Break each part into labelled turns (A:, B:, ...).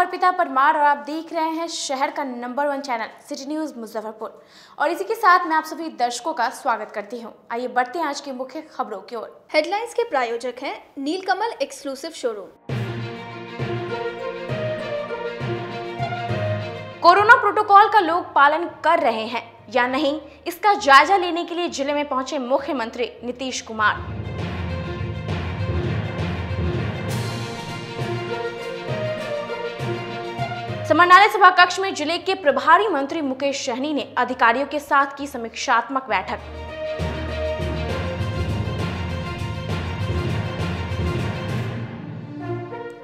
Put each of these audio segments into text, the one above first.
A: अर्पिता परमार और आप देख रहे हैं शहर का number 1 channel city news Muzaffarpur. और इसी के साथ मैं आप सभी दर्शकों का स्वागत करती हूं। आइए बढ़ते हैं आज की मुख्य खबरों की ओर।
B: हेडलाइंस के प्रायोजक हैं नीलकमल एक्सक्लूसिव शोरूम।
A: कोरोना प्रोटोकॉल का लोग पालन कर रहे हैं या नहीं, इसका जायजा लेने के लिए जिले में पहुंचे मुख्यमंत्री नीतीश कुमार। समन्वय सभा कक्ष में जिले के प्रभारी मंत्री मुकेश सहनी ने अधिकारियों के साथ की समीक्षात्मक बैठक।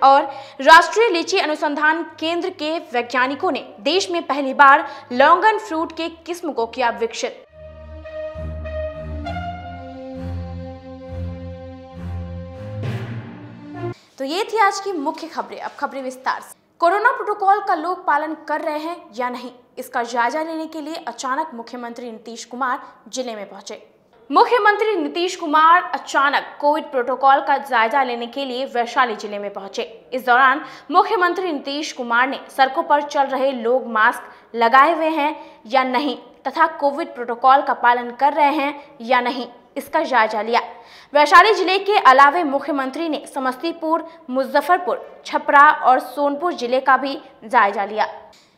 A: और राष्ट्रीय लीची अनुसंधान केंद्र के वैज्ञानिकों ने देश में पहली बार लॉन्गन फ्रूट के किस्म को किया विकसित। तो ये थी आज की मुख्य खबरें। अब खबरें विस्तार से। कोरोना प्रोटोकॉल का लोग पालन कर रहे हैं या नहीं, इसका जायजा लेने के लिए अचानक मुख्यमंत्री नीतीश कुमार जिले में पहुंचे। मुख्यमंत्री नीतीश कुमार अचानक कोविड प्रोटोकॉल का जायजा लेने के लिए वैशाली जिले में पहुंचे। इस दौरान मुख्यमंत्री नीतीश कुमार ने सड़कों पर चल रहे लोग मास्क लगाए हुए हैं या नहीं तथा कोविड प्रोटोकॉल का पालन कर रहे हैं या नहीं, इसका जायजा लिया। वैशाली जिले के अलावे मुख्यमंत्री ने समस्तीपुर, मुजफ्फरपुर, छपरा और सोनपुर जिले का भी जायजा लिया।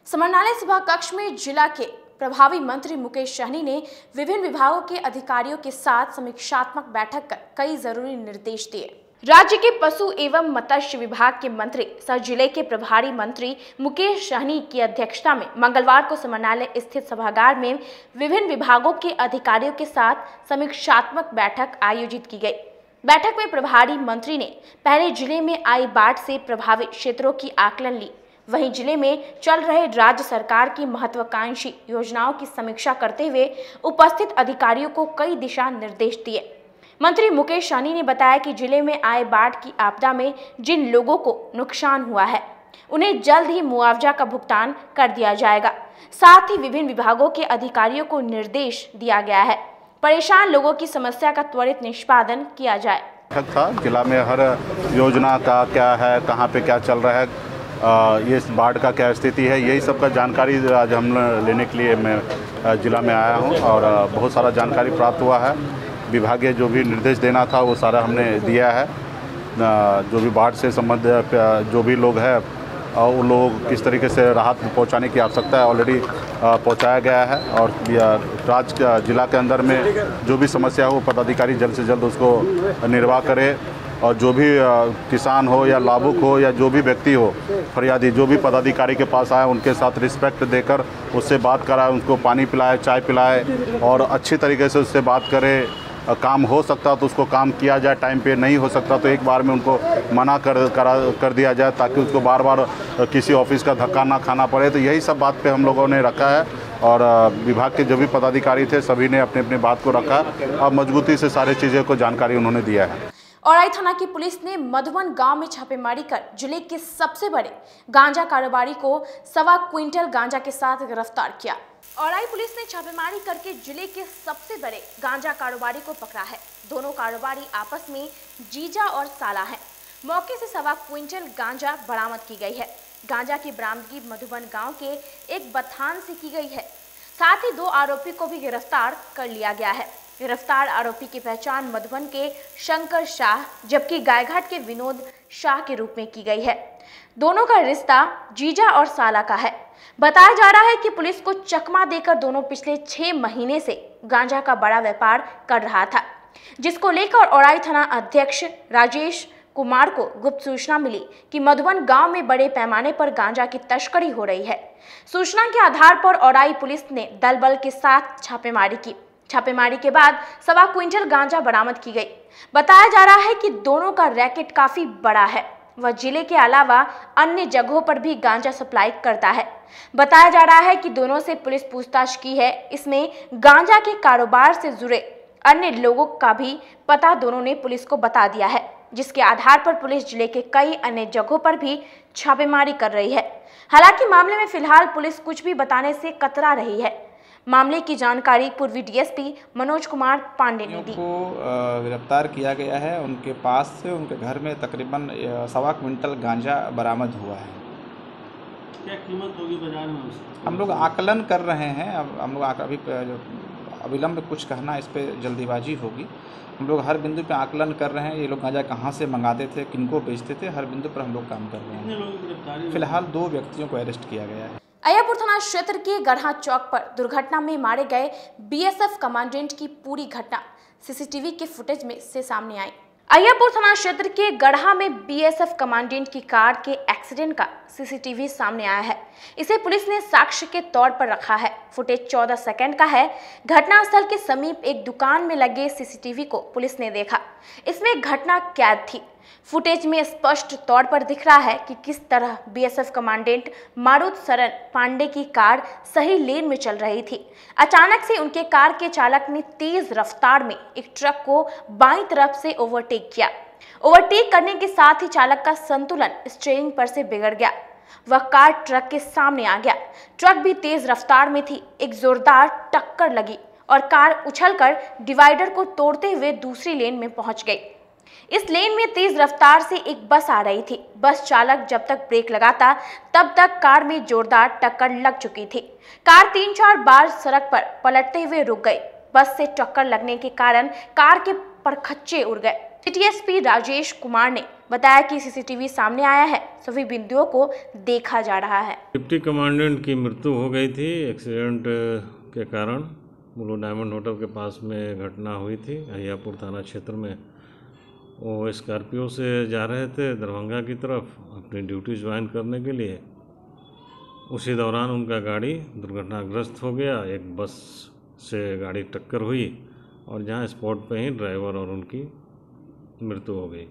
A: समन्वय सभा कक्ष में जिला के प्रभारी मंत्री मुकेश सहनी ने विभिन्न विभागों के अधिकारियों के साथ समीक्षात्मक बैठक कर कई जरूरी निर्देश दिए। राज्य के पशु एवं मत्स्य विभाग के मंत्री सह जिले के प्रभारी मंत्री मुकेश सहनी की अध्यक्षता में मंगलवार को समन्वय स्थित सभागार में विभिन्न विभागों के अधिकारियों के साथ समीक्षात्मक बैठक आयोजित की गई। बैठक में प्रभारी मंत्री ने पहले जिले में आई बाढ़ से प्रभावित क्षेत्रों की आकलन ली, वहीं जिले में चल रहे राज्य सरकार की महत्वाकांक्षी योजनाओं की समीक्षा करते हुए उपस्थित अधिकारियों को कई दिशा निर्देश दिए। मंत्री मुकेश सहनी ने बताया कि जिले में आए बाढ़ की आपदा में जिन लोगों को नुकसान हुआ है उन्हें जल्द ही मुआवजा का भुगतान कर दिया जाएगा। साथ ही विभिन्न विभागों के अधिकारियों को निर्देश दिया गया है परेशान लोगों की समस्या का त्वरित निष्पादन किया जाए।
C: जिला में हर योजना का क्या है, कहाँ पे क्या चल रहा है, ये बाढ़ का क्या स्थिति है, यही सब का जानकारी आज हम लेने के लिए मैं जिला में आया हूँ और बहुत सारा जानकारी प्राप्त हुआ है। विभागीय जो भी निर्देश देना था वो सारा हमने दिया है। जो भी बाढ़ से संबंधित जो भी लोग हैं उन लोगों को किस तरीके से राहत पहुंचाने की आवश्यकता है ऑलरेडी पहुंचाया गया है। और राज्य जिला के अंदर में जो भी समस्या हो पदाधिकारी जल्द से जल्द उसको निर्वाह करे और जो भी किसान हो या लाभुक हो या जो भी व्यक्ति हो फरियादी जो भी पदाधिकारी के पास आए उनके साथ रिस्पेक्ट देकर उससे बात कराए, उनको पानी पिलाए, चाय पिलाए और अच्छी तरीके से उससे बात करें। काम हो सकता तो उसको काम किया जाए, टाइम पे नहीं हो सकता तो एक बार में उनको मना कर दिया जाए ताकि उसको बार बार किसी ऑफिस का धक्का ना खाना पड़े। तो यही सब बात पे हम लोगों ने रखा है और विभाग के जो भी पदाधिकारी थे सभी ने अपने अपने बात को रखा और मजबूती से सारी चीज़ों को जानकारी उन्होंने दिया है।
A: औराई थाना की पुलिस ने मधुबन गांव में छापेमारी कर जिले के सबसे बड़े गांजा कारोबारी को 1.25 क्विंटल गांजा के साथ गिरफ्तार किया। औराई पुलिस ने छापेमारी करके जिले के सबसे बड़े गांजा कारोबारी को पकड़ा है। दोनों कारोबारी आपस में जीजा और साला हैं। मौके से 1.25 क्विंटल गांजा बरामद की गई है। गांजा की बरामदगी मधुबन गांव के एक बथान से की गई है। साथ ही 2 आरोपी को भी गिरफ्तार कर लिया गया है। गिरफ्तार आरोपी की पहचान मधुबन के शंकर शाह जबकि गायघाट के विनोद शाह के रूप में की गई है। दोनों का रिश्ता जीजा और साला का है। बताया जा रहा है कि पुलिस को चकमा देकर दोनों पिछले 6 महीने से गांजा का बड़ा व्यापार कर रहा था, जिसको लेकर औराई थाना अध्यक्ष राजेश कुमार को गुप्त सूचना मिली कि मधुबन गांव में बड़े पैमाने पर गांजा की तस्करी हो रही है। सूचना के आधार पर औराई पुलिस ने दल बल के साथ छापेमारी की। छापेमारी के बाद 1.25 क्विंटल गांजा बरामद की गई। बताया जा रहा है कि दोनों का रैकेट काफी बड़ा है। वह जिले के अलावा अन्य जगहों पर भी गांजा सप्लाई करता है। बताया जा रहा है कि दोनों से पुलिस पूछताछ की है। इसमें गांजा के कारोबार से जुड़े अन्य लोगों का भी पता दोनों ने पुलिस को बता दिया है, जिसके आधार पर पुलिस जिले के कई अन्य जगहों पर भी छापेमारी कर रही है। हालांकि मामले में फिलहाल पुलिस कुछ भी बताने से कतरा रही है। मामले की जानकारी पूर्वी डीएसपी मनोज कुमार पांडे ने दी।
D: उनको गिरफ्तार किया गया है। उनके पास से उनके घर में तकरीबन 1.25 क्विंटल गांजा बरामद हुआ है।
E: क्या कीमत होगी बाजार में उसकी?
D: हम लोग आकलन कर रहे हैं। अब हम लोग अभी अविलंब कुछ कहना, इस पर जल्दीबाजी होगी। हम लोग हर बिंदु पे आकलन कर रहे हैं। ये लोग गांजा कहाँ से मंगाते थे, किनको बेचते थे, हर बिंदु पर हम लोग काम कर रहे
E: कितने
D: हैं।
E: लोगों की गिरफ्तारी?
D: फिलहाल 2 व्यक्तियों को अरेस्ट किया गया है।
A: अय्यापुर थाना क्षेत्र के गढ़ा चौक पर दुर्घटना में मारे गए बीएसएफ कमांडेंट की पूरी घटना सीसीटीवी के फुटेज में से सामने आई। अय्यापुर थाना क्षेत्र के गढ़ा में बीएसएफ कमांडेंट की कार के एक्सीडेंट का सीसीटीवी सामने आया है। इसे पुलिस ने साक्ष्य के तौर पर रखा है। फुटेज 14 सेकंड का है। घटनास्थल के समीप एक दुकान में लगे सीसीटीवी को पुलिस ने देखा। इसमें घटना कैद थी। फुटेज में स्पष्ट तौर पर दिख रहा है कि किस तरह बीएसएफ कमांडेंट मारुत शरण पांडे की कार सही लेन में चल रही थी। अचानक से उनके कार के चालक ने तेज रफ्तार में एक ट्रक को बाईं तरफ से ओवरटेक किया। ओवरटेक करने के साथ ही चालक का संतुलन स्टीयरिंग पर से बिगड़ गया। वह कार ट्रक के सामने आ गया। ट्रक भी तेज रफ्तार में थी। एक जोरदार टक्कर लगी और कार उछलकर डिवाइडर को तोड़ते हुए दूसरी लेन में पहुंच गई। इस लेन में तेज रफ्तार से एक बस आ रही थी। बस चालक जब तक ब्रेक लगाता तब तक कार में जोरदार टक्कर लग चुकी थी। कार 3-4 बार सड़क पर पलटते हुए रुक गई। बस से टक्कर लगने के कारण कार के परखच्चे उड़ गए। टीएसपी राजेश कुमार ने बताया कि सीसीटीवी सामने आया है। सभी बिंदुओं को देखा जा रहा है।
F: डिप्टी कमांडेंट की मृत्यु हो गई थी एक्सीडेंट के कारण। ब्लू डायमंड होटल के पास में घटना हुई थी अय्यापुर थाना क्षेत्र में। वो स्कॉर्पियो से जा रहे थे दरभंगा की तरफ अपनी ड्यूटी ज्वाइन करने के लिए। उसी दौरान उनका गाड़ी दुर्घटनाग्रस्त हो गया। एक बस से गाड़ी टक्कर हुई और जहां स्पॉट पे ही ड्राइवर और उनकी मृत्यु हो गई।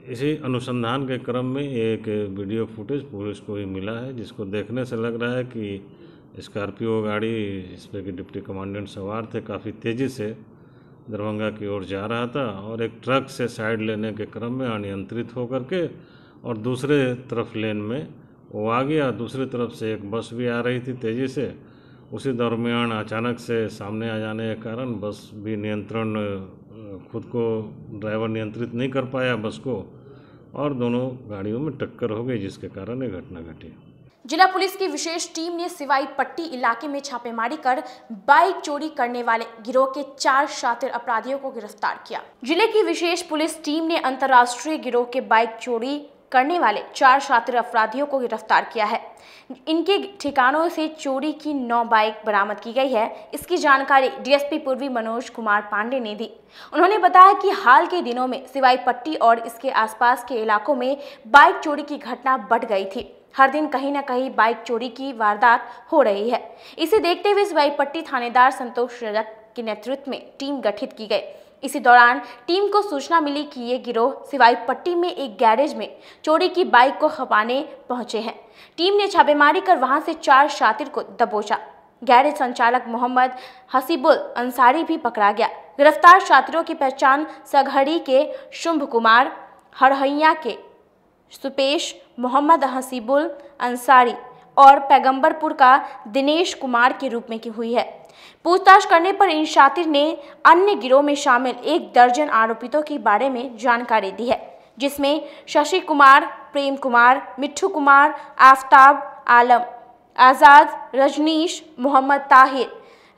F: इसी अनुसंधान के क्रम में एक वीडियो फुटेज पुलिस को ही मिला है, जिसको देखने से लग रहा है कि स्कॉर्पियो गाड़ी जिसमें कि डिप्टी कमांडेंट सवार थे काफ़ी तेज़ी से दरभंगा की ओर जा रहा था और एक ट्रक से साइड लेने के क्रम में अनियंत्रित होकर के और दूसरे तरफ लेन में वो आ गया। दूसरी तरफ से एक बस भी आ रही थी तेज़ी से। उसी दरमियान अचानक से सामने आ जाने के कारण बस भी नियंत्रण खुद को ड्राइवर नियंत्रित नहीं कर पाया बस को और दोनों गाड़ियों में टक्कर हो गई, जिसके कारण ये घटना घटी।
A: जिला पुलिस की विशेष टीम ने सिवाई पट्टी इलाके में छापेमारी कर बाइक चोरी करने वाले गिरोह के 4 शातिर अपराधियों को गिरफ्तार किया। जिले की विशेष पुलिस टीम ने अंतर्राष्ट्रीय गिरोह के बाइक चोरी करने वाले 4 शातिर अपराधियों को गिरफ्तार किया है। इनके ठिकानों से चोरी की 9 बाइक बरामद की गई है। इसकी जानकारी डीएसपी पूर्वी मनोज कुमार पांडे ने दी। उन्होंने बताया कि हाल के दिनों में सिवाई पट्टी और इसके आसपास के इलाकों में बाइक चोरी की घटना बढ़ गई थी। हर दिन कहीं न कहीं बाइक चोरी की वारदात हो रही है। इसे देखते हुए सिवाई पट्टी थानेदार संतोष रजक के नेतृत्व में टीम गठित की गई। इसी दौरान टीम को सूचना मिली कि ये गिरोह सिवाई पट्टी में एक गैरेज में चोरी की बाइक को खपाने पहुंचे हैं। टीम ने छापेमारी कर वहां से 4 शातिर को दबोचा। गैरेज संचालक मोहम्मद हसीबुल अंसारी भी पकड़ा गया। गिरफ्तार शातिरों की पहचान सघड़ी के शुंभ कुमार, हरहैया के सुपेश, मोहम्मद हसीबुल अंसारी और पैगंबरपुर का दिनेश कुमार के रूप में की हुई है। पूछताछ करने पर इन शातिर ने अन्य गिरोह में शामिल 1 दर्जन आरोपितों के बारे में जानकारी दी है, जिसमें शशि कुमार, प्रेम कुमार, मिट्ठू कुमार, आफ्ताब आलम, आज़ाद, रजनीश, मोहम्मद ताहिर,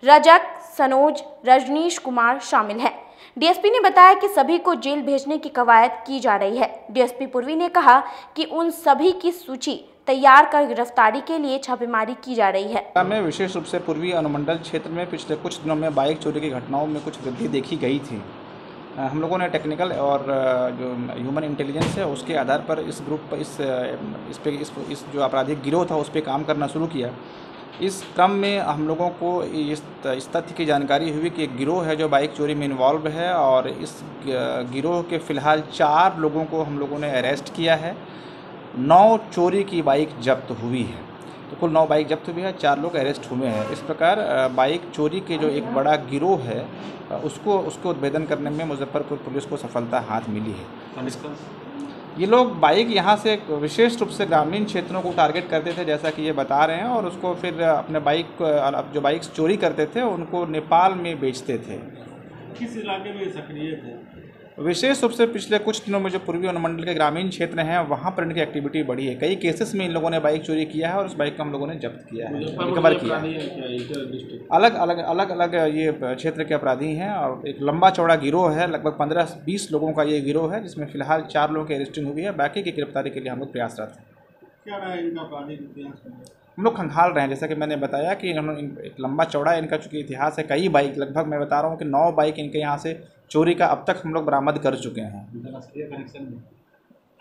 A: रजक, सनोज, रजनीश कुमार शामिल हैं। डीएसपी ने बताया कि सभी को जेल भेजने की कवायद की जा रही है। डीएसपी पूर्वी ने कहा कि उन सभी की सूची तैयार कर गिरफ्तारी के लिए छापेमारी की जा रही है।
D: में विशेष रूप से पूर्वी अनुमंडल क्षेत्र में पिछले कुछ दिनों में बाइक चोरी की घटनाओं में कुछ वृद्धि देखी गई थी। हम लोगों ने टेक्निकल और जो ह्यूमन इंटेलिजेंस है उसके आधार पर इस ग्रुप पर इस जो आपराधिक गिरोह था उस पर काम करना शुरू किया। इस क्रम में हम लोगों को इस तथ्य की जानकारी हुई कि एक गिरोह है जो बाइक चोरी में इन्वॉल्व है और इस गिरोह के फ़िलहाल 4 लोगों को हम लोगों ने अरेस्ट किया है। 9 चोरी की बाइक जब्त हुई है, तो कुल 9 बाइक जब्त हुई है, 4 लोग अरेस्ट हुए हैं। इस प्रकार बाइक चोरी के जो एक बड़ा गिरोह है उसको उद्भेदन करने में मुजफ्फरपुर पुलिस को सफलता हाथ मिली है। ये लोग बाइक यहाँ से विशेष रूप से ग्रामीण क्षेत्रों को टारगेट करते थे, जैसा कि ये बता रहे हैं, और उसको फिर अपने जो बाइक चोरी करते थे उनको नेपाल में बेचते थे।
E: किस इलाके में सक्रिय थे?
D: विशेष रूप से पिछले कुछ दिनों में जो पूर्वी अनुमंडल के ग्रामीण क्षेत्र हैं वहाँ पर इनकी एक्टिविटी बढ़ी है। कई केसेस में इन लोगों ने बाइक चोरी किया है और उस बाइक को हम लोगों ने जब्त किया है, रिकवर किया है। अलग अलग ये क्षेत्र के अपराधी हैं और एक लंबा चौड़ा गिरोह है, लगभग 15-20 लोगों का ये गिरोह है, जिसमें फिलहाल 4 लोगों की अरेस्टिंग हुई है। बाकी की गिरफ्तारी के लिए हम लोग प्रयासरत हैं।
E: क्या रहा है इनका आपराधिक इतिहास?
D: हम लोग खंगाल रहे हैं, जैसा कि मैंने बताया कि इन्होंने एक लंबा चौड़ा इनका चूँकि इतिहास है। कई बाइक, लगभग मैं बता रहा हूँ कि 9 बाइक इनके यहाँ से चोरी का अब तक हम लोग बरामद कर चुके हैं।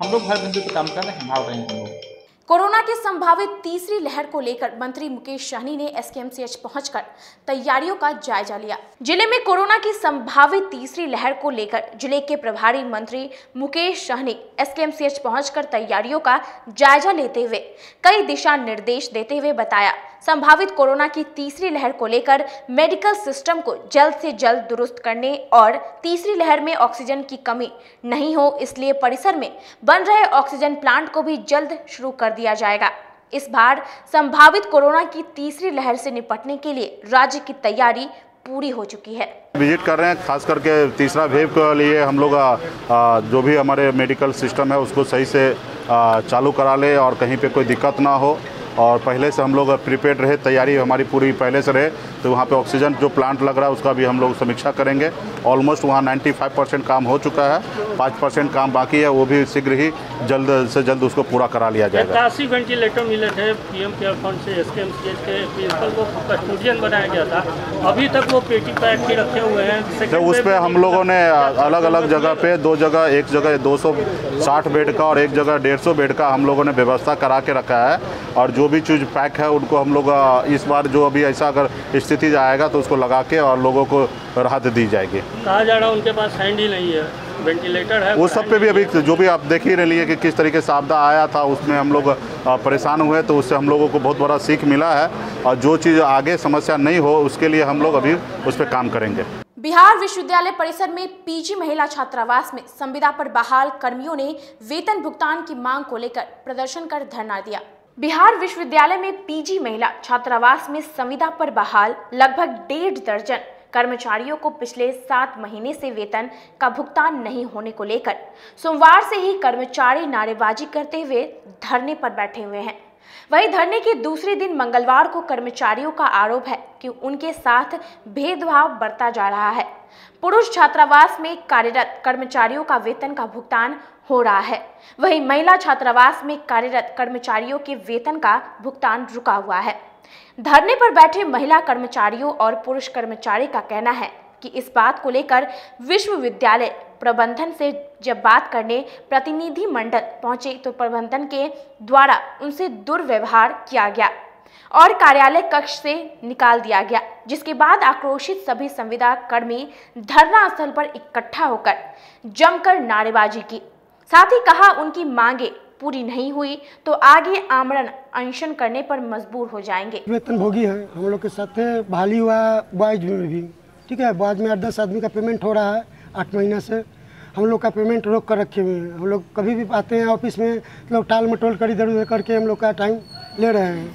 D: हम लोग हर बिंदु पर काम कर रहे हैं, खंगाल रहे हैं हम लोग।
A: कोरोना की संभावित तीसरी लहर को लेकर मंत्री मुकेश सहनी ने एसकेएमसीएच पहुंचकर तैयारियों का जायजा लिया। जिले में कोरोना की संभावित तीसरी लहर को लेकर जिले के प्रभारी मंत्री मुकेश सहनी एसकेएमसीएच पहुंचकर तैयारियों का जायजा लेते हुए कई दिशा निर्देश देते हुए बताया, संभावित कोरोना की तीसरी लहर को लेकर मेडिकल सिस्टम को जल्द से जल्द दुरुस्त करने और तीसरी लहर में ऑक्सीजन की कमी नहीं हो, इसलिए परिसर में बन रहे ऑक्सीजन प्लांट को भी जल्द शुरू कर दिया जाएगा। इस बार संभावित कोरोना की तीसरी लहर से निपटने के लिए राज्य की तैयारी पूरी हो चुकी है।
C: विजिट कर रहे हैं, खास करके तीसरा वेव के लिए हम लोग जो भी हमारे मेडिकल सिस्टम है उसको सही से चालू करा ले और कहीं पे कोई दिक्कत ना हो और पहले से हम लोग प्रिपेयर्ड रहे, तैयारी हमारी पूरी पहले से रहे। तो वहाँ पे ऑक्सीजन जो प्लांट लग रहा है उसका भी हम लोग समीक्षा करेंगे। ऑलमोस्ट वहाँ 95% काम हो चुका है, 5% काम बाकी है, वो भी शीघ्र ही जल्द से जल्द उसको पूरा करा लिया जाएगा।
E: 81 वेंटिलेटर मिले थे पीएम केयर फंड से, एसकेएमसीएच के प्रिंसिपल को कस्टोडियन बनाया गया था, अभी तक वो पेटी पैक के रखे हुए हैं।
C: तो उस पर हम लोगों ने अलग अलग जगह पे 2 जगह, एक जगह 260 बेड का और एक जगह 150 बेड का हम लोगों ने व्यवस्था करा के रखा है। और जो भी चीज़ पैक है उनको हम लोग इस बार जो अभी ऐसा अगर स्थिति आएगा तो उसको लगा के और लोगों को राहत दी जाएगी।
E: कहा जा रहा है उनके पास हैंड ही नहीं है, वेंटिलेटर है
C: उस सब पे भी अभी जो भी आप देख ही रही है कि किस तरीके से आपदा आया था, उसमें हम लोग परेशान हुए, तो उससे हम लोगों को बहुत बड़ा सीख मिला है। और जो चीज़ आगे समस्या नहीं हो उसके लिए हम लोग अभी उस पर काम करेंगे।
A: बिहार विश्वविद्यालय परिसर में पीजी महिला छात्रावास में संविदा पर बहाल कर्मियों ने वेतन भुगतान की मांग को लेकर प्रदर्शन कर धरना दिया। बिहार विश्वविद्यालय में पीजी महिला छात्रावास में संविदा पर बहाल लगभग 1.5 दर्जन कर्मचारियों को पिछले 7 महीने से वेतन का भुगतान नहीं होने को लेकर सोमवार से ही कर्मचारी नारेबाजी करते हुए धरने पर बैठे हुए हैं। वहीं धरने के दूसरे दिन मंगलवार को कर्मचारियों का आरोप है कि उनके साथ भेदभाव बरता जा रहा है। पुरुष छात्रावास में कार्यरत कर्मचारियों का वेतन का भुगतान हो रहा है, वहीं महिला छात्रावास में कार्यरत कर्मचारियों के वेतन का भुगतान रुका हुआ है। धरने पर बैठे महिला कर्मचारियों और पुरुष कर्मचारी का कहना है कि इस बात को लेकर विश्वविद्यालय प्रबंधन से जब बात करने प्रतिनिधि मंडल पहुंचे तो प्रबंधन के द्वारा उनसे दुर्व्यवहार किया गया और कार्यालय कक्ष से निकाल दिया गया, जिसके बाद आक्रोशित सभी संविदा कर्मी धरना स्थल पर इकट्ठा होकर जमकर नारेबाजी की। साथ ही कहा उनकी मांगे पूरी नहीं हुई तो आगे आमरण अनशन करने पर मजबूर हो जाएंगे।
G: वेतन भोगी है, हम लोग के साथ बहाली हुआ बॉयज में भी, ठीक है। बॉयज में 8-10 आदमी का पेमेंट हो रहा है 8 महीना से, हम लोग का पेमेंट रोक कर रखे हुए हैं। हम लोग कभी भी आते हैं ऑफिस में लोग टाल मटोल कर इधर उधर करके हम लोग का टाइम ले रहे हैं।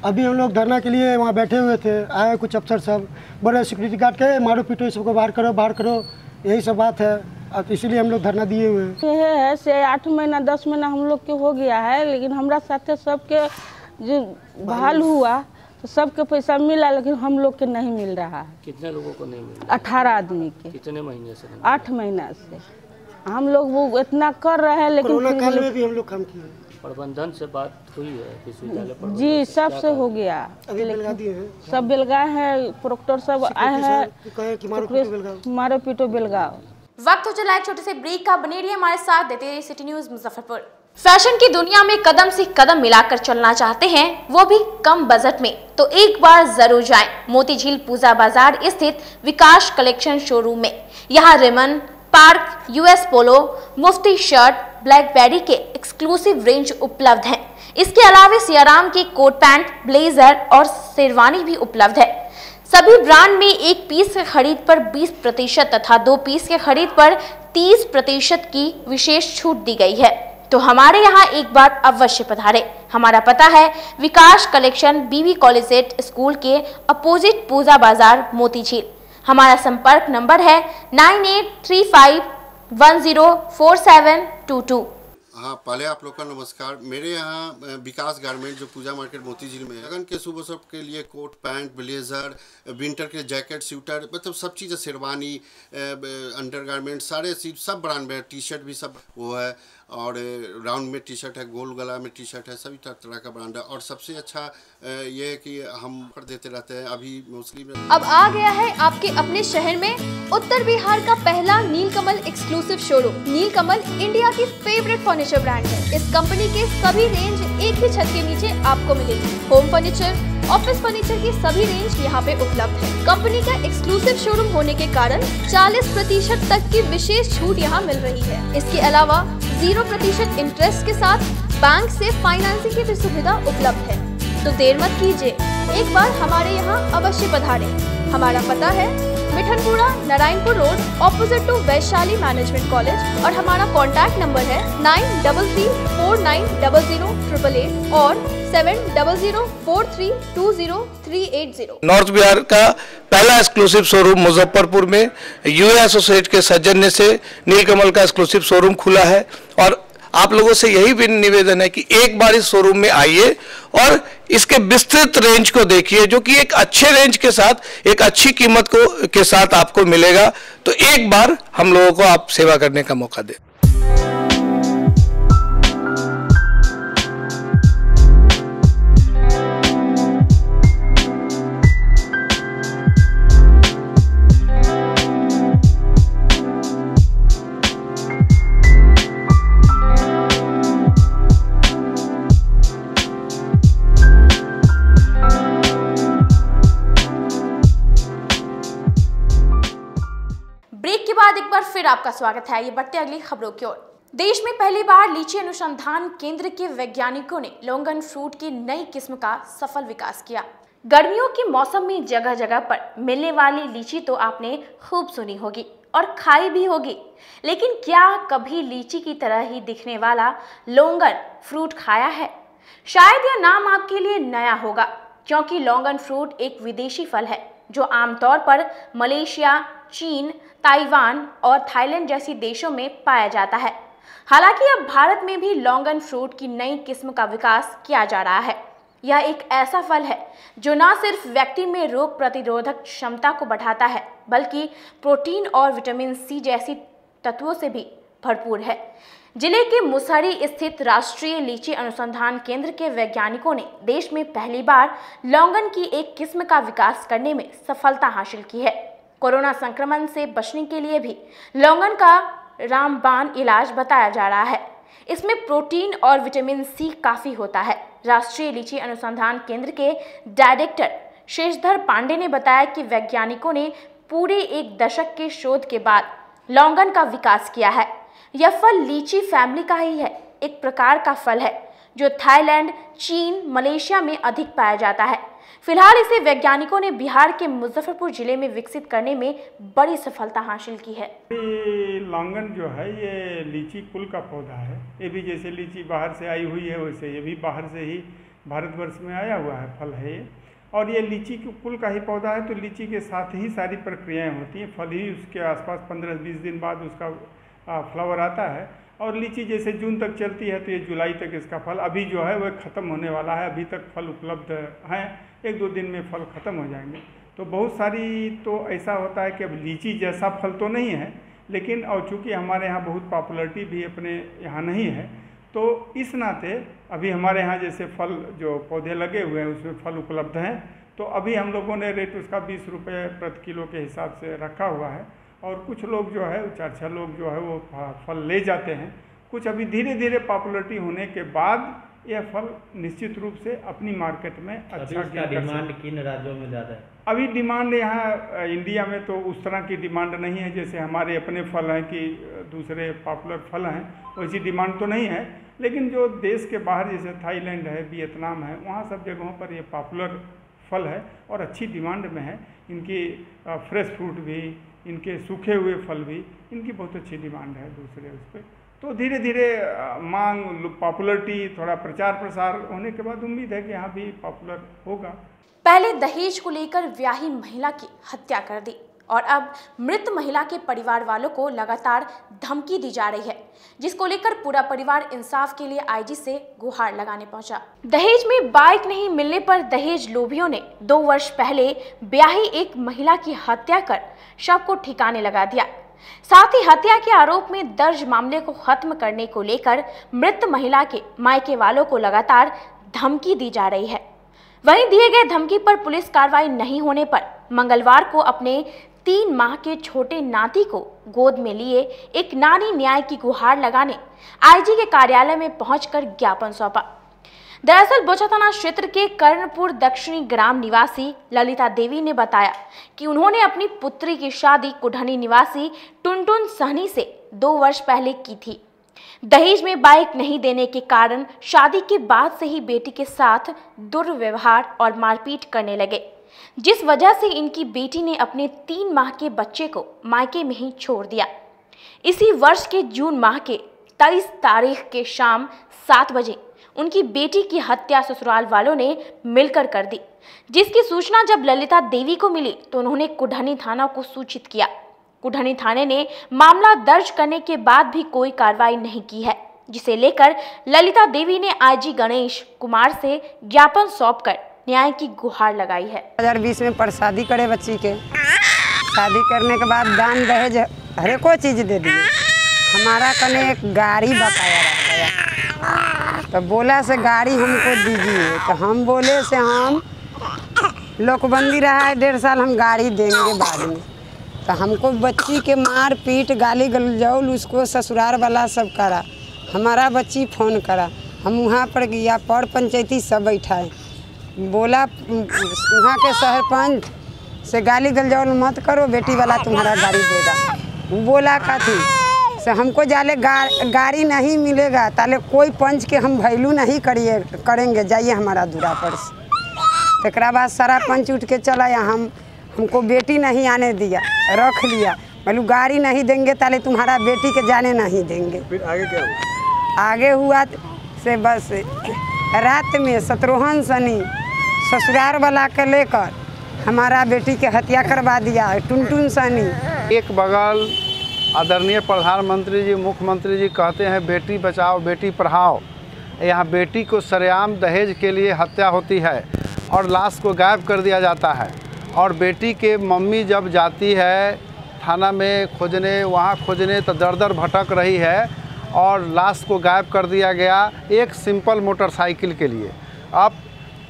G: अभी हम लोग धरना के लिए वहाँ बैठे हुए थे, आए कुछ अफसर सब बड़े सिक्योरिटी गार्ड के मारो पीटो सबको बाहर करो, यही सब बात है। अब इसीलिए हम लोग धरना दिए हुए हैं।
H: ये है से 8 महीना 10 महीना हम लोग के हो गया है, लेकिन हमारा साथे सबके जो बहाल हुआ तो सबके पैसा मिला, लेकिन हम लोग के नहीं मिल रहा है।
E: कितने लोगों को नहीं मिला?
H: 18 आदमी के।
E: कितने महीने से?
H: 8 महीना से हम लोग वो इतना कर रहे हैं, लेकिन
G: कोरोना काल में भी हम लोग काम किए।
E: प्रबंधन से बात हुई है विश्वविद्यालय पर?
H: जी सबसे हो गया,
G: अभी बेलगा दिए हैं,
H: सब बेलगाए हैं, प्रोक्टर सब आए हैं, मारो पीटो बेलगाओ।
A: वक्त हो चला एक छोटे से ब्रेक का, बने रहिए हमारे साथ, देते रहिए सिटी न्यूज मुजफ्फरपुर। फैशन की दुनिया में कदम से कदम मिलाकर चलना चाहते हैं, वो भी कम बजट में, तो एक बार जरूर जाएं मोतीझील पूजा बाजार स्थित विकास कलेक्शन शोरूम में। यहाँ रेमन, पार्क, यूएस पोलो, मुफ्ती शर्ट, ब्लैकबेरी के एक्सक्लूसिव रेंज उपलब्ध हैं। इसके अलावा सियाराम के कोट पैंट, ब्लेजर और शेरवानी भी उपलब्ध है। सभी ब्रांड में 1 पीस के खरीद पर 20% तथा 2 पीस के खरीद पर 30% की विशेष छूट दी गई है। तो हमारे यहाँ एक बार अवश्य पधारें। हमारा पता है विकास कलेक्शन, बीबी कॉलेजिएट स्कूल के अपोजिट पूजा बाजार, मोतीझील। हमारा संपर्क नंबर है 104722।
I: हाँ, पहले आप लोग का नमस्कार। मेरे यहाँ विकास गारमेंट जो पूजा मार्केट मोती झील में है, लगन के सुबह सब के लिए कोट पैंट ब्लेजर, विंटर के जैकेट स्वेटर, मतलब सब चीज़, शेरवानी, अंडर गारमेंट, सारे चीज सब ब्रांड में, टी शर्ट भी सब वो है, और राउंड में टी शर्ट है, गोल गला में टी शर्ट है, सभी तरह का ब्रांड है। और सबसे अच्छा ये है कि हम कर देते रहते हैं अभी मोस्टली में।
B: अब आ गया है आपके अपने शहर में उत्तर बिहार का पहला नीलकमल एक्सक्लूसिव शोरूम। नीलकमल इंडिया की फेवरेट फर्नीचर ब्रांड है। इस कंपनी के सभी रेंज एक ही छत के नीचे आपको मिलेगी। होम फर्नीचर, ऑफिस फर्नीचर की सभी रेंज यहाँ पे उपलब्ध है। कंपनी का एक्सक्लूसिव शोरूम होने के कारण 40% तक की विशेष छूट यहाँ मिल रही है। इसके अलावा 0% इंटरेस्ट के साथ बैंक से फाइनेंसिंग की भी सुविधा उपलब्ध है। तो देर मत कीजिए, एक बार हमारे यहाँ अवश्य पधारें। हमारा पता है Mithanpura, Narayanpur road, opposite to Vaishali management college, और हमारा कॉन्टैक्ट नंबर है 9334900888 और 7004320380।
J: नॉर्थ बिहार का पहला एक्सक्लूसिव शोरूम मुजफ्फरपुर में यूए एसोसिएट के सौजन्य से नीलकमल का एक्सक्लूसिव शोरूम खुला है। और आप लोगों से यही भी निवेदन है कि एक बार इस शोरूम में आइए और इसके विस्तृत रेंज को देखिए, जो कि एक अच्छे रेंज के साथ एक अच्छी कीमत के साथ आपको मिलेगा। तो एक बार हम लोगों को आप सेवा करने का मौका दें।
A: एक बार फिर आपका स्वागत है। ये बढ़ते अगली खबरों की ओर। देश में पहली बार लीची अनुसंधान केंद्र के वैज्ञानिकों ने लोंगन फ्रूट की नई किस्म का सफल विकास किया। गर्मियों के मौसम में जगह जगह पर मिलने वाली लीची तो आपने खूब सुनी होगी और खाई भी होगी, लेकिन क्या कभी लीची की तरह ही दिखने वाला लोंगन फ्रूट खाया है? शायद यह नाम आपके लिए नया होगा, क्योंकि लोंगन फ्रूट एक विदेशी फल है जो आमतौर पर मलेशिया, चीन, ताइवान और थाईलैंड जैसी देशों में पाया जाता है। हालांकि अब भारत में भी लोंगन फ्रूट की नई किस्म का विकास किया जा रहा है। यह एक ऐसा फल है जो न सिर्फ व्यक्ति में रोग प्रतिरोधक क्षमता को बढ़ाता है, बल्कि प्रोटीन और विटामिन सी जैसी तत्वों से भी भरपूर है। जिले के मुसहरी स्थित राष्ट्रीय लीची अनुसंधान केंद्र के वैज्ञानिकों ने देश में पहली बार लोंगन की एक किस्म का विकास करने में सफलता हासिल की है। कोरोना संक्रमण से बचने के लिए भी लोंगन का रामबाण इलाज बताया जा रहा है। इसमें प्रोटीन और विटामिन सी काफ़ी होता है। राष्ट्रीय लीची अनुसंधान केंद्र के डायरेक्टर शेषधर पांडे ने बताया कि वैज्ञानिकों ने पूरे एक दशक के शोध के बाद लोंगन का विकास किया है। यह फल लीची फैमिली का ही है, एक प्रकार का फल है जो थाईलैंड, चीन, मलेशिया में अधिक पाया जाता है। फिलहाल इसे वैज्ञानिकों ने बिहार के मुजफ्फरपुर जिले में विकसित करने में बड़ी सफलता हासिल की है।
K: लोंगन जो है ये लीची कुल का पौधा है। ये भी जैसे लीची बाहर से आई हुई है, वैसे ये भी बाहर से ही भारतवर्ष में आया हुआ है फल है ये। और ये लीची कुल का ही पौधा है, तो लीची के साथ ही सारी प्रक्रियाएँ होती हैं। फल ही उसके आसपास 15-20 दिन बाद उसका फ्लावर आता है। और लीची जैसे जून तक चलती है, तो ये जुलाई तक इसका फल अभी जो है वह ख़त्म होने वाला है। अभी तक फल उपलब्ध हैं, 1-2 दिन में फल ख़त्म हो जाएंगे। तो बहुत सारी तो ऐसा होता है कि अब लीची जैसा फल तो नहीं है, लेकिन और चूँकि हमारे यहाँ बहुत पॉपुलरिटी भी अपने यहाँ नहीं है, तो इस नाते अभी हमारे यहाँ जैसे फल जो पौधे लगे हुए हैं उसमें फल उपलब्ध हैं। तो अभी हम लोगों ने रेट उसका 20 रुपये प्रति किलो के हिसाब से रखा हुआ है। और कुछ लोग जो है 4-6 लोग जो है वो फल ले जाते हैं। कुछ अभी धीरे धीरे पॉपुलरिटी होने के बाद यह फल निश्चित रूप से अपनी मार्केट में अच्छा
L: डिमांड किन राज्यों में ज़्यादा है?
K: अभी डिमांड यहाँ इंडिया में तो उस तरह की डिमांड नहीं है जैसे हमारे अपने फल हैं कि दूसरे पॉपुलर फल हैं, वैसी डिमांड तो नहीं है। लेकिन जो देश के बाहर जैसे थाईलैंड है, वियतनाम है, वहाँ सब जगहों पर ये पॉपुलर फल है और अच्छी डिमांड में है। इनकी फ्रेश फ्रूट भी, इनके सूखे हुए फल भी, इनकी बहुत अच्छी डिमांड है दूसरे उस पर। तो धीरे धीरे मांग, पॉपुलरिटी, थोड़ा प्रचार प्रसार होने के बाद उम्मीद है कि यहाँ भी पॉपुलर होगा।
A: पहले दहेज को लेकर ब्याही महिला की हत्या कर दी, और अब मृत महिला के परिवार वालों को लगातार धमकी दी जा रही है, जिसको लेकर पूरा परिवार इंसाफ के लिए आईजी से गुहार लगाने पहुंचा। दहेज में बाइक नहीं मिलने पर दहेज लोभियों ने 2 वर्ष पहले ब्याही एक महिला की हत्या कर शव को ठिकाने लगा दिया। साथ ही हत्या के आरोप में दर्ज मामले को खत्म करने को लेकर मृत महिला के मायके वालों को लगातार धमकी दी जा रही है। वहीं दिए गए धमकी पर पुलिस कार्रवाई नहीं होने पर मंगलवार को अपने 3 माह के छोटे नाती को गोद में लिए एक नारी न्याय की गुहार लगाने आईजी के कार्यालय में पहुंचकर ज्ञापन सौंपा। दरअसल बोचा थाना क्षेत्र के कर्णपुर दक्षिणी ग्राम निवासी ललिता देवी ने बताया कि उन्होंने अपनी पुत्री की शादी कुढ़नी निवासी टुनटुन सहनी से 2 वर्ष पहले की थी। दहेज में बाइक नहीं देने के कारण शादी के बाद से ही बेटी के साथ दुर्व्यवहार और मारपीट करने लगे, जिस वजह से इनकी बेटी ने अपने 3 माह के बच्चे को मायके में ही छोड़ दिया। इसी वर्ष के जून माह के 23 तारीख के शाम 7 बजे उनकी बेटी की हत्या ससुराल वालों ने मिलकर कर दी, जिसकी सूचना जब ललिता देवी को मिली तो उन्होंने कुढ़नी थाना को सूचित किया। कुढ़नी थाने ने मामला दर्ज करने के बाद भी कोई कार्रवाई नहीं की है, जिसे लेकर ललिता देवी ने आईजी गणेश कुमार से ज्ञापन सौंपकर न्याय की गुहार लगाई है।
M: 2020 में प्रसादी करे बच्ची के, शादी करने के बाद दान दहेज हर कोई चीज दे दिए। हमारा कने एक गाड़ी बकाया रह गया, तो बोला से गाड़ी हमको दीजिए, तो हम बोले से हम लोकबंदी रहा है 1.5 साल, हम गाड़ी देंगे बाद में। तो हमको बच्ची के मार पीट गाली गलौज उसको ससुराल वाला सब करा। हमारा बच्ची फ़ोन करा, हम वहाँ पर गया, पर पंचायती सब बैठाए, बोला वहाँ के सरपंच से गाली गलौज मत करो, बेटी वाला तुम्हारा गाड़ी देगा। बोला का थी से हमको जाले गाड़ी नहीं मिलेगा, ताले कोई पंच के हम वैल्यू नहीं करेंगे, जाइए हमारा दूरा पर से। तकरा बाद सारा पंच उठ के चला या हमको बेटी नहीं आने दिया, रख लिया, मतलब गाड़ी नहीं देंगे ताले तुम्हारा बेटी के जाने नहीं देंगे।
N: फिर आगे क्या हुआ?
M: आगे हुआ से बस रात में शत्रुघ्न सनी ससुराल वाला के लेकर हमारा बेटी के हत्या करवा दिया। टुनटुन सनी
N: एक बगल आदरणीय प्रधानमंत्री जी, मुख्यमंत्री जी कहते हैं बेटी बचाओ बेटी पढ़ाओ, यहाँ बेटी को सरेआम दहेज के लिए हत्या होती है और लाश को गायब कर दिया जाता है। और बेटी के मम्मी जब जाती है थाना में खोजने, वहाँ खोजने तो दर दर भटक रही है और लाश को गायब कर दिया गया एक सिंपल मोटरसाइकिल के लिए। अब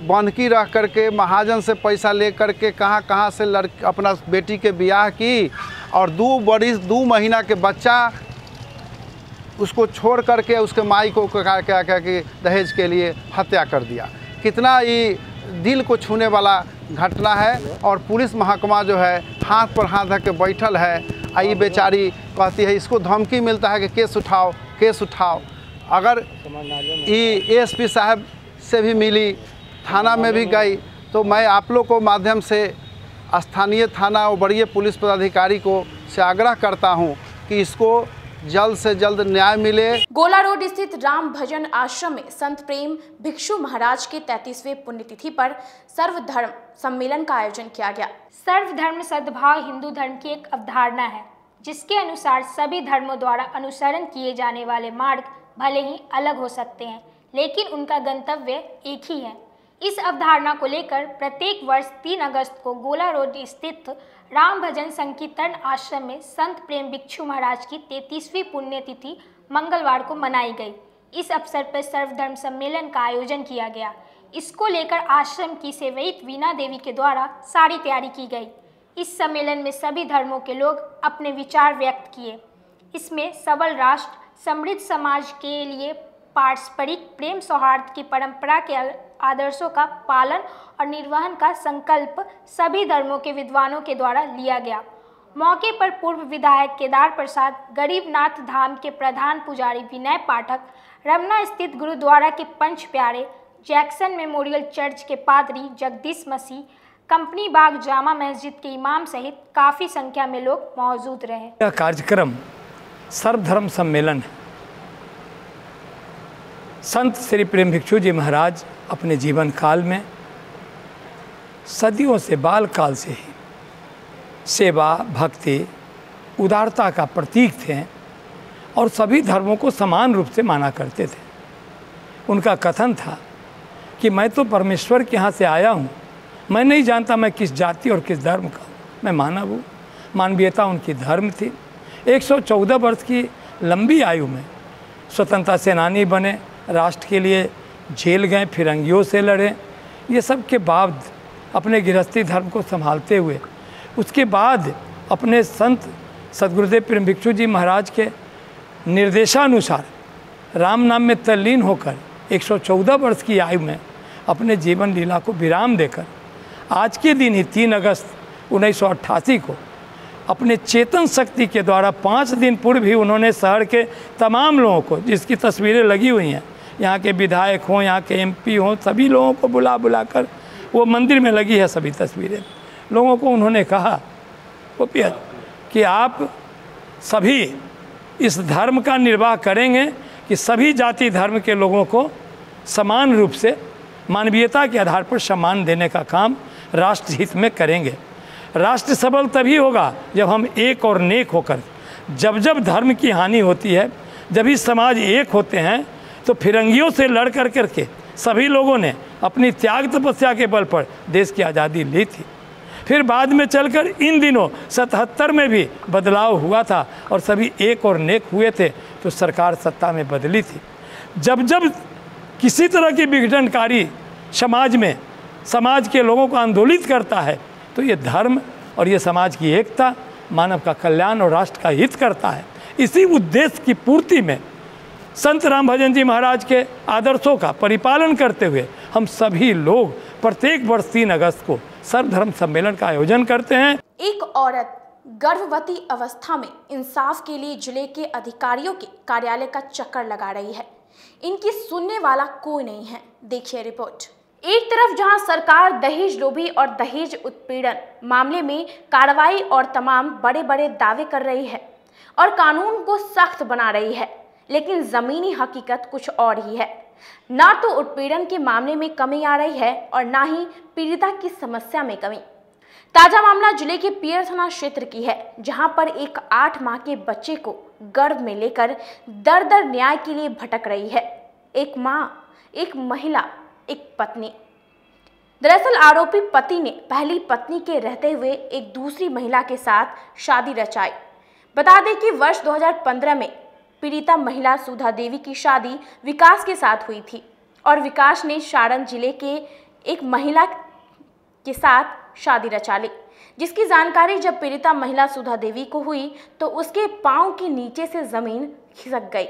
N: बंधकी रह करके महाजन से पैसा ले करके कहाँ से अपना बेटी के ब्याह की और 2 महीना के बच्चा उसको छोड़ करके उसके माई को क्या कि दहेज के लिए हत्या कर दिया। कितना ये दिल को छूने वाला घटना है। और पुलिस महकमा जो है हाथ पर हाथ रख के बैठल है। ये बेचारी कहती है, इसको धमकी मिलता है कि केस उठाओ केस उठाओ। अगर ये एसपी साहब से भी मिली, थाना में भी गई, तो मैं आप लोग को माध्यम से स्थानीय थाना और बड़े पुलिस पदाधिकारी को से आग्रह करता हूं कि इसको जल्द से जल्द न्याय मिले।
A: गोला रोड स्थित राम भजन आश्रम में संत प्रेम भिक्षु महाराज के 33वें पुण्यतिथि पर सर्वधर्म सम्मेलन का आयोजन किया गया।
O: सर्वधर्म सद्भाव हिंदू धर्म की एक अवधारणा है, जिसके अनुसार सभी धर्मों द्वारा अनुसरण किए जाने वाले मार्ग भले ही अलग हो सकते हैं, लेकिन उनका गंतव्य एक ही है। इस अवधारणा को लेकर प्रत्येक वर्ष 3 अगस्त को गोला रोड स्थित राम भजन संकीर्तन आश्रम में संत प्रेम भिक्षु महाराज की 33वीं पुण्यतिथि मंगलवार को मनाई गई। इस अवसर पर सर्वधर्म सम्मेलन का आयोजन किया गया। इसको लेकर आश्रम की सेवयित वीणा देवी के द्वारा सारी तैयारी की गई। इस सम्मेलन में सभी धर्मों के लोग अपने विचार व्यक्त किए। इसमें सबल राष्ट्र, समृद्ध समाज के लिए पारस्परिक प्रेम सौहार्द की परंपरा के आदर्शों का पालन और निर्वहन का संकल्प सभी धर्मों के विद्वानों के द्वारा लिया गया। मौके पर पूर्व विधायक केदार प्रसाद, गरीबनाथ धाम के प्रधान पुजारी विनय पाठक, रमना स्थित गुरुद्वारा के पंच प्यारे, जैक्सन मेमोरियल चर्च के पादरी जगदीश मसीह, कंपनी बाग जामा मस्जिद के इमाम सहित काफ़ी संख्या में लोग मौजूद रहे।
P: यह कार्यक्रम सर्वधर्म सम्मेलन है। संत श्री प्रेम भिक्षु जी महाराज अपने जीवन काल में सदियों से, बाल काल से ही सेवा, भक्ति, उदारता का प्रतीक थे और सभी धर्मों को समान रूप से माना करते थे। उनका कथन था कि मैं तो परमेश्वर के यहाँ से आया हूँ, मैं नहीं जानता मैं किस जाति और किस धर्म का हूँ, मैं मानव हूँ। मानवीयता उनकी धर्म थी। 114 वर्ष की लंबी आयु में स्वतंत्रता सेनानी बने, राष्ट्र के लिए जेल गए, फिरंगियों से लड़े। ये सब के बाद अपने गृहस्थी धर्म को संभालते हुए उसके बाद अपने संत सद्गुरुदेव प्रेम भिक्षु जी महाराज के निर्देशानुसार राम नाम में तल्लीन होकर 114 वर्ष की आयु में अपने जीवन लीला को विराम देकर आज के दिन ही 3 अगस्त 1988 को अपने चेतन शक्ति के द्वारा 5 दिन पूर्व ही उन्होंने शहर के तमाम लोगों को, जिसकी तस्वीरें लगी हुई हैं, यहाँ के विधायक हों, यहाँ के MP हों, सभी लोगों को बुला कर, वो मंदिर में लगी है सभी तस्वीरें, लोगों को उन्होंने कहा कि आप सभी इस धर्म का निर्वाह करेंगे कि सभी जाति धर्म के लोगों को समान रूप से मानवीयता के आधार पर सम्मान देने का काम राष्ट्र हित में करेंगे। राष्ट्र सबल तभी होगा जब हम एक और नेक होकर, जब धर्म की हानि होती है, जब ही समाज एक होते हैं, तो फिरंगियों से लड़ करके सभी लोगों ने अपनी त्याग तपस्या के बल पर देश की आज़ादी ली थी। फिर बाद में चलकर इन दिनों 77 में भी बदलाव हुआ था और सभी एक और नेक हुए थे, तो सरकार सत्ता में बदली थी। जब किसी तरह की विघटनकारी समाज में समाज के लोगों को आंदोलित करता है, तो ये धर्म और ये समाज की एकता, मानव का कल्याण और राष्ट्र का हित करता है। इसी उद्देश्य की पूर्ति में संत राम भजन जी महाराज के आदर्शों का परिपालन करते हुए हम सभी लोग प्रत्येक वर्ष 3 अगस्त को सर्वधर्म सम्मेलन का आयोजन करते हैं।
A: एक औरत गर्भवती अवस्था में इंसाफ के लिए जिले के अधिकारियों के कार्यालय का चक्कर लगा रही है। इनकी सुनने वाला कोई नहीं है। देखिए रिपोर्ट। एक तरफ जहां सरकार दहेज लोभी और दहेज उत्पीड़न मामले में कार्रवाई और तमाम बड़े बड़े दावे कर रही है और कानून को सख्त बना रही है, लेकिन जमीनी हकीकत कुछ और ही है। ना तो उत्पीड़न के मामले में कमी आ रही है और ना ही पीड़िता की समस्या में कमी। ताजा मामला जिले के पियर थाना क्षेत्र की है, जहां पर एक 8 माह के बच्चे को गर्भ में लेकर दर न्याय के लिए भटक रही है। एक माँ, एक महिला, एक पत्नी। दरअसल आरोपी पति ने पहली पत्नी के रहते हुए एक दूसरी महिला के साथ शादी रचाई। बता दें कि वर्ष 2015 में पीड़िता महिला सुधा देवी की शादी विकास के साथ हुई थी और विकास ने सारण जिले के एक महिला के साथ शादी रचा ली, जिसकी जानकारी जब पीड़िता महिला सुधा देवी को हुई तो उसके पांव के नीचे से जमीन खिसक गई।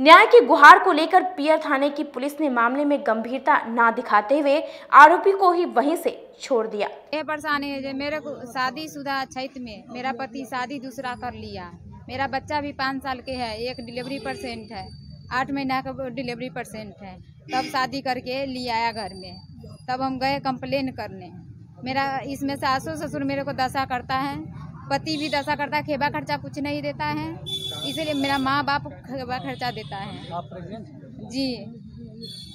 A: न्याय की गुहार को लेकर पियर थाने की पुलिस ने मामले में गंभीरता ना दिखाते हुए आरोपी को ही वहीं से छोड़ दिया।
Q: ये परेशानी है, मेरे को शादीशुदा क्षेत्र में मेरा पति शादी दूसरा कर लिया। मेरा बच्चा भी 5 साल के है, एक डिलीवरी % है, 8 महीना का डिलीवरी % है। तब शादी करके ले आया घर में, तब हम गए कंप्लेन करने। मेरा इसमें सासू ससुर मेरे को दशा करता है, पति भी दशा करता है, खेबा खर्चा कुछ नहीं देता है, इसीलिए मेरा माँ बाप खेबा खर्चा देता है।
R: आप प्रेग्नेंट हैं?
Q: जी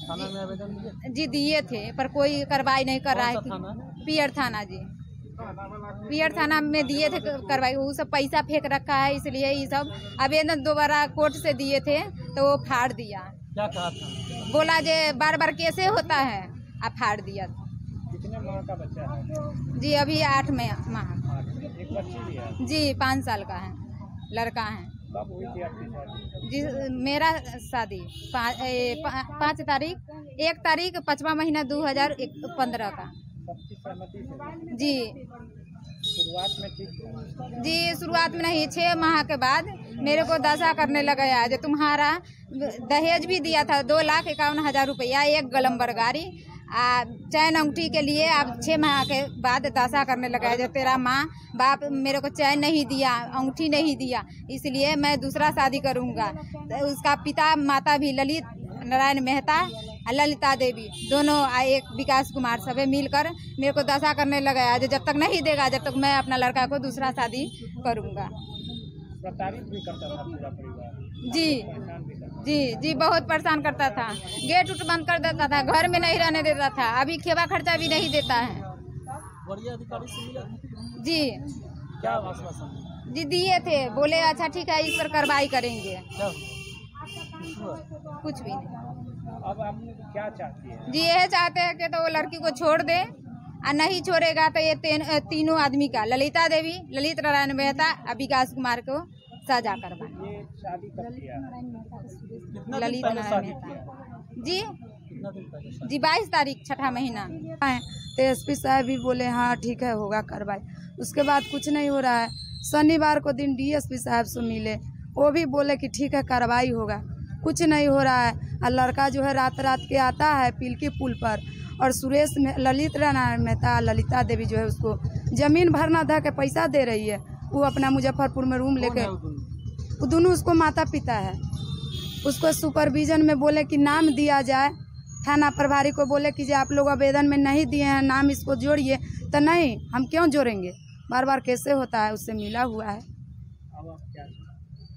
R: थाना में आवेदन दिए?
Q: जी दिए थे, पर कोई कार्रवाई नहीं कर रहा है। पियर थाना जी, पियर थाना में दिए थे कार्रवाई, वो सब पैसा फेंक रखा है, इसलिए ये सब आवेदन दोबारा कोर्ट से दिए थे तो वो फाड़ दिया।
R: क्या कहा था?
Q: बोला जे बार कैसे होता है, आप फाड़ दिया।
R: कितने माह का बच्चा है?
Q: जी अभी 8 माह।
R: एक बच्ची भी है?
Q: जी 5 साल का है, लड़का है।
R: कब हुई थी आपकी शादी?
Q: जी मेरा शादी 5 तारीख 1 तारीख 5वां महीना 2015 का।
R: सबकी सहमति से?
Q: जी
R: शुरुआत में ठीक?
Q: जी शुरुआत में नहीं, 6 माह के बाद मेरे को दशा करने लगा है जो तुम्हारा दहेज भी दिया था 2,51,000 रुपया, एक ग्लैमर गाड़ी, चैन अंगूठी के लिए आप 6 माह के बाद दशा करने लगा है जो तेरा माँ बाप मेरे को चैन नहीं दिया, अंगूठी नहीं दिया, इसलिए मैं दूसरा शादी करूँगा। उसका पिता माता भी ललित नारायण मेहता और ललिता देवी दोनों एक विकास कुमार सभी मिलकर मेरे को दशा करने लगा है जो जब तक नहीं देगा जब तक मैं अपना लड़का को दूसरा शादी करूँगा।
R: प्रताड़ित भी करता था पूरा परिवार?
Q: जी बहुत परेशान करता था, गेट उट बंद कर देता था, घर में नहीं रहने देता था, अभी खेबा खर्चा भी नहीं देता है।
R: वरीय अधिकारी से मिला?
Q: जी
R: क्या आश्वासन
Q: जी दिए थे, बोले अच्छा ठीक है इस पर कार्रवाई करेंगे। कुछ भी नहीं।
R: अब आप क्या चाहती है?
Q: जी यह चाहते हैं कि तो वो लड़की को छोड़ दे, और नहीं छोड़ेगा तो ये तीनों आदमी का, ललिता देवी, ललित नारायण मेहता और विकास कुमार को सजा करवाए।
R: ये शादी कब किया?
Q: ललित नारायण मेहता जी 22 तारीख 6ठा महीना।
S: तो एसपी साहब भी बोले हाँ ठीक है होगा कार्रवाई। उसके बाद कुछ नहीं हो रहा है। शनिवार को दिन डीएसपी साहब से मिले, वो भी बोले कि ठीक है कार्रवाई होगा। कुछ नहीं हो रहा है। और लड़का जो है रात रात के आता है पिलकी पुल पर, और सुरेश में ललित नारायण मेहता ललिता देवी जो है उसको जमीन भरना धा के पैसा दे रही है। वो अपना मुजफ्फरपुर में रूम लेके, वो दोनों उसको माता पिता है। उसको सुपरविजन में बोले कि नाम दिया जाए, थाना प्रभारी को बोले कि जो आप लोग आवेदन में नहीं दिए हैं नाम इसको जोड़िए, तो नहीं हम क्यों जोड़ेंगे, बार बार कैसे होता है, उससे मिला हुआ है।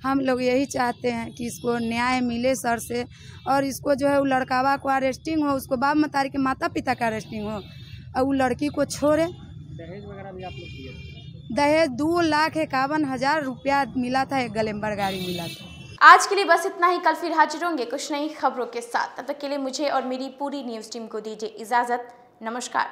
S: हम लोग यही चाहते हैं कि इसको न्याय मिले सर से, और इसको जो है वो लड़कावा को अरेस्टिंग हो, उसको बाप मतारी के माता पिता का अरेस्टिंग हो, और वो लड़की को छोड़े।
R: दहेज वगैरह भी आप लोग दिए?
S: दहेज 2,51,000 रुपया मिला था, एक ग्लैमर गाड़ी मिला था।
A: आज के लिए बस इतना ही। कल फिर हाजिर होंगे कुछ नई खबरों के साथ। तब तक के लिए मुझे और मेरी पूरी न्यूज़ टीम को दीजिए इजाजत। नमस्कार।